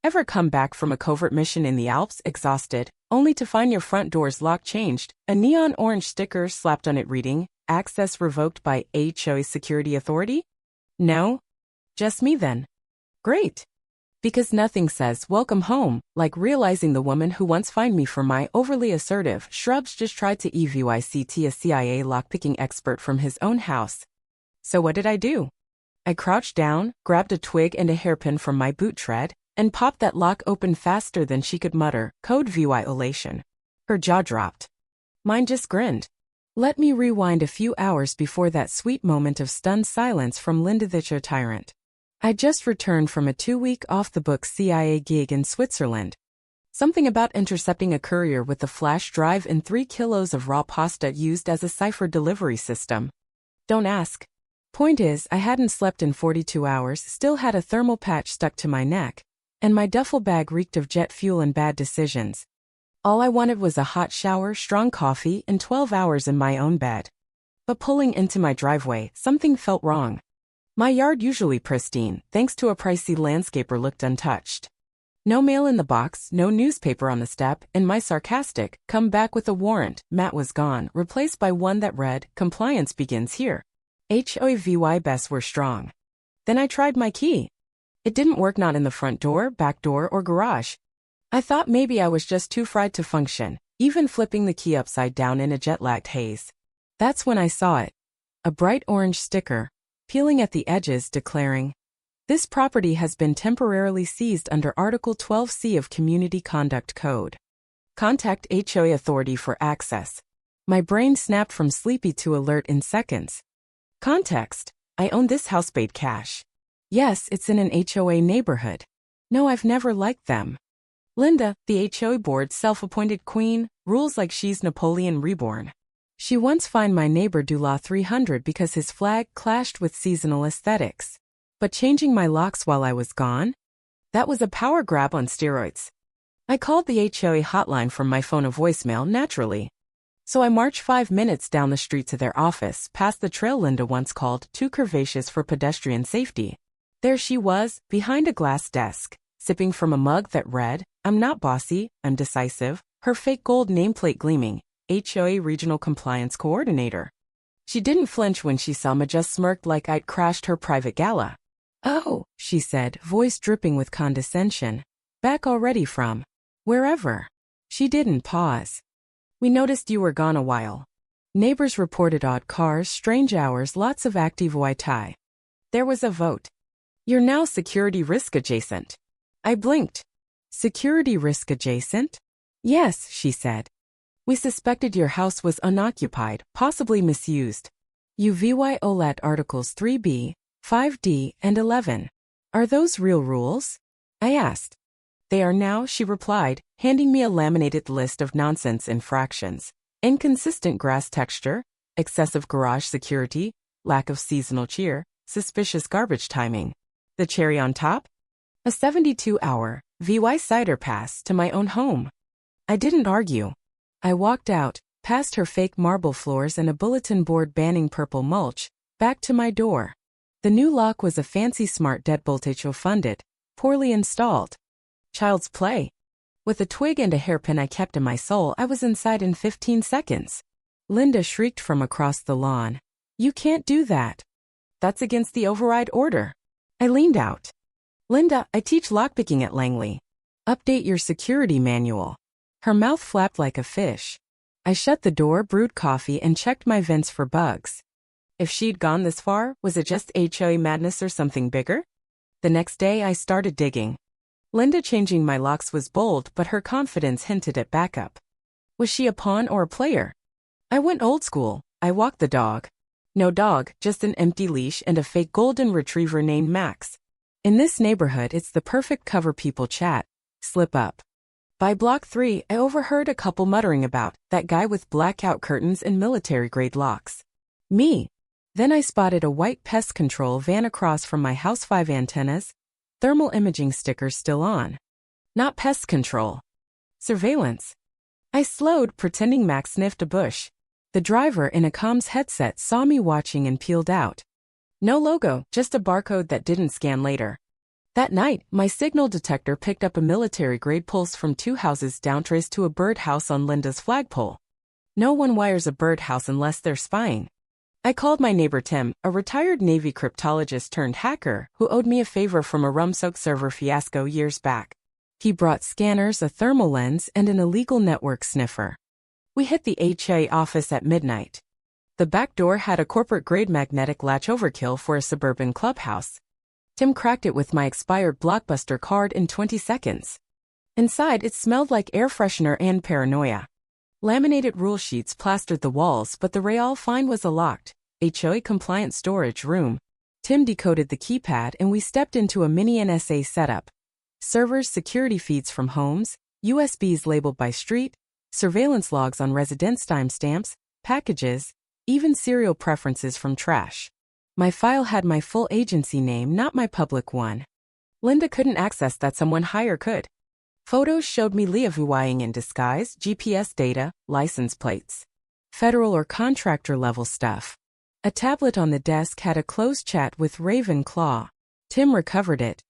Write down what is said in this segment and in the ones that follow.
Ever come back from a covert mission in the Alps exhausted, only to find your front door's lock changed, a neon orange sticker slapped on it reading, "Access revoked by HOA Security Authority"? No? Just me then. Great. Because nothing says "welcome home" like realizing the woman who once fined me for my overly assertive shrubs just tried to evict a CIA lockpicking expert from his own house. So what did I do? I crouched down, grabbed a twig and a hairpin from my boot tread, and popped that lock open faster than she could mutter, "code violation." Her jaw dropped. Mine just grinned. Let me rewind a few hours before that sweet moment of stunned silence from Linda the tyrant. I just returned from a 2-week off-the-books CIA gig in Switzerland. Something about intercepting a courier with a flash drive and 3 kilos of raw pasta used as a cipher delivery system. Don't ask. Point is, I hadn't slept in 42 hours, still had a thermal patch stuck to my neck, and my duffel bag reeked of jet fuel and bad decisions. All I wanted was a hot shower, strong coffee, and 12 hours in my own bed. But pulling into my driveway, something felt wrong. My yard, usually pristine, thanks to a pricey landscaper, looked untouched. No mail in the box, no newspaper on the step, and my sarcastic, "come back with a warrant," mat was gone, replaced by one that read, "Compliance begins here." HOA bests were strong. Then I tried my key. It didn't work, not in the front door, back door, or garage. I thought maybe I was just too fried to function, even flipping the key upside down in a jet-lagged haze. That's when I saw it. A bright orange sticker, peeling at the edges, declaring, "This property has been temporarily seized under Article 12C of Community Conduct Code. Contact HOA Authority for access." My brain snapped from sleepy to alert in seconds. Context: I own this house paid cash. Yes, it's in an HOA neighborhood. No, I've never liked them. Linda, the HOA board's self-appointed queen, rules like she's Napoleon reborn. She once fined my neighbor Dula $300 because his flag clashed with seasonal aesthetics. But changing my locks while I was gone? That was a power grab on steroids. I called the HOA hotline from my phone, a voicemail, naturally. So I marched 5 minutes down the street to their office, past the trail Linda once called too curvaceous for pedestrian safety. There she was, behind a glass desk, sipping from a mug that read, "I'm not bossy, I'm decisive," her fake gold nameplate gleaming, HOA Regional Compliance Coordinator. She didn't flinch when she saw me, just smirked like I'd crashed her private gala. "Oh," she said, voice dripping with condescension. "Back already from wherever?" She didn't pause. "We noticed you were gone a while. Neighbors reported odd cars, strange hours, lots of active Wi-Fi. There was a vote. You're now security risk adjacent." I blinked. "Security risk adjacent?" "Yes," she said. "We suspected your house was unoccupied, possibly misused. You violate Articles 3B, 5D, and 11. Are those real rules?" I asked. "They are now," she replied, handing me a laminated list of nonsense infractions. Inconsistent grass texture, excessive garage security, lack of seasonal cheer, suspicious garbage timing. The cherry on top? A 72-hour VY cider pass to my own home. I didn't argue. I walked out, past her fake marble floors and a bulletin board banning purple mulch, back to my door. The new lock was a fancy smart deadbolt HO funded, poorly installed. Child's play. With a twig and a hairpin I kept in my soul, I was inside in 15 seconds. Linda shrieked from across the lawn. "You can't do that. That's against the override order." I leaned out. "Linda, I teach lockpicking at Langley. Update your security manual." Her mouth flapped like a fish. I shut the door, brewed coffee, and checked my vents for bugs. If she'd gone this far, was it just HOA madness or something bigger? The next day I started digging. Linda changing my locks was bold, but her confidence hinted at backup. Was she a pawn or a player? I went old school. I walked the dog. No dog, just an empty leash and a fake golden retriever named Max. In this neighborhood, it's the perfect cover people chat. Slip up. By block 3, I overheard a couple muttering about that guy with blackout curtains and military-grade locks. Me. Then I spotted a white pest control van across from my house, 5 antennas, thermal imaging stickers still on. Not pest control. Surveillance. I slowed, pretending Max sniffed a bush. The driver in a comms headset saw me watching and peeled out. No logo, just a barcode that didn't scan later. That night, my signal detector picked up a military-grade pulse from 2 houses down traced to a birdhouse on Linda's flagpole. No one wires a birdhouse unless they're spying. I called my neighbor Tim, a retired Navy cryptologist-turned-hacker, who owed me a favor from a rum-soaked server fiasco years back. He brought scanners, a thermal lens, and an illegal network sniffer. We hit the HOA office at midnight. The back door had a corporate-grade magnetic latch overkill for a suburban clubhouse. Tim cracked it with my expired Blockbuster card in 20 seconds. Inside, it smelled like air freshener and paranoia. Laminated rule sheets plastered the walls, but the real find was a locked, HOA-compliant storage room. Tim decoded the keypad and we stepped into a mini NSA setup. Servers, security feeds from homes, USBs labeled by street, surveillance logs on residence timestamps, packages, even serial preferences from trash. My file had my full agency name, not my public one. Linda couldn't access that, someone higher could. Photos showed me leaving in disguise, GPS data, license plates. Federal or contractor level stuff. A tablet on the desk had a closed chat with Ravenclaw. Tim recovered it.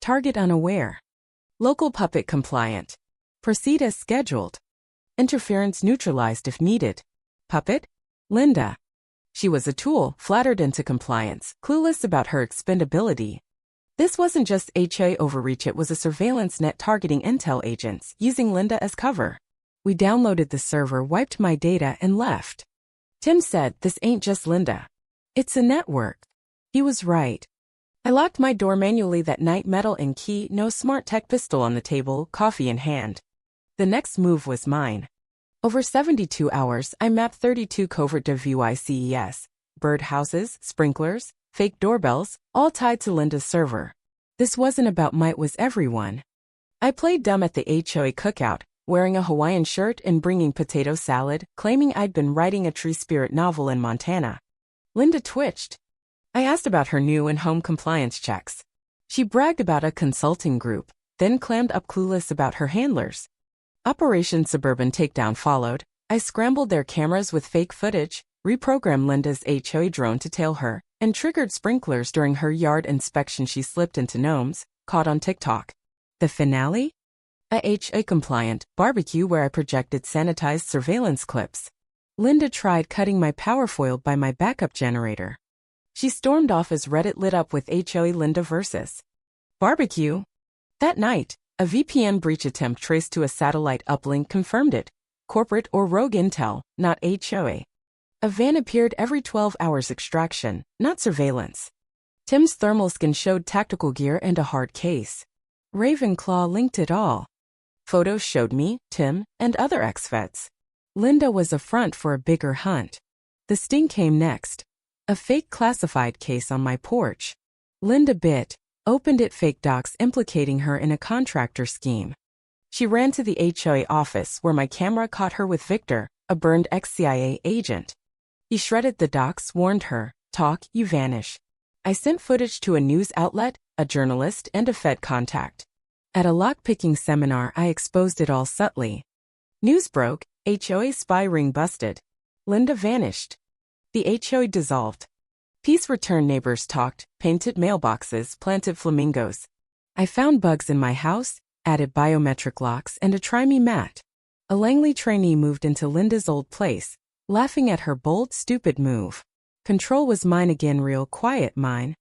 Target unaware. Local puppet compliant. Proceed as scheduled. Interference neutralized if needed. Puppet? Linda. She was a tool, flattered into compliance, clueless about her expendability. This wasn't just HOA overreach, it was a surveillance net targeting intel agents, using Linda as cover. We downloaded the server, wiped my data, and left. Tim said, "This ain't just Linda. It's a network." He was right. I locked my door manually that night, metal and key, no smart tech, pistol on the table, coffee in hand. The next move was mine. Over 72 hours, I mapped 32 covert devices, birdhouses, sprinklers, fake doorbells, all tied to Linda's server. This wasn't about might, was everyone. I played dumb at the HOA cookout, wearing a Hawaiian shirt and bringing potato salad, claiming I'd been writing a tree spirit novel in Montana. Linda twitched. I asked about her new and home compliance checks. She bragged about a consulting group, then clammed up clueless about her handlers. Operation Suburban Takedown followed. I scrambled their cameras with fake footage, reprogrammed Linda's HOA drone to tail her, and triggered sprinklers during her yard inspection. She slipped into gnomes, caught on TikTok. The finale? A HOA-compliant barbecue where I projected sanitized surveillance clips. Linda tried cutting my power, foiled by my backup generator. She stormed off as Reddit lit up with HOA Linda versus barbecue. That night, a VPN breach attempt traced to a satellite uplink confirmed it. Corporate or rogue intel, not HOA. A van appeared every 12 hours, extraction, not surveillance. Tim's thermal skin showed tactical gear and a hard case. Ravenclaw linked it all. Photos showed me, Tim, and other ex-vets. Linda was a front for a bigger hunt. The sting came next. A fake classified case on my porch. Linda bit. Opened it, fake docs implicating her in a contractor scheme. She ran to the HOA office where my camera caught her with Victor, a burned ex-CIA agent. He shredded the docs, warned her, "Talk, you vanish." I sent footage to a news outlet, a journalist, and a Fed contact. At a lockpicking seminar, I exposed it all subtly. News broke, HOA spy ring busted. Linda vanished. The HOA dissolved. Peace returned, neighbors talked, painted mailboxes, planted flamingos. I found bugs in my house, added biometric locks, and a Try Me mat. A Langley trainee moved into Linda's old place, laughing at her bold, stupid move. Control was mine again, real quiet mine.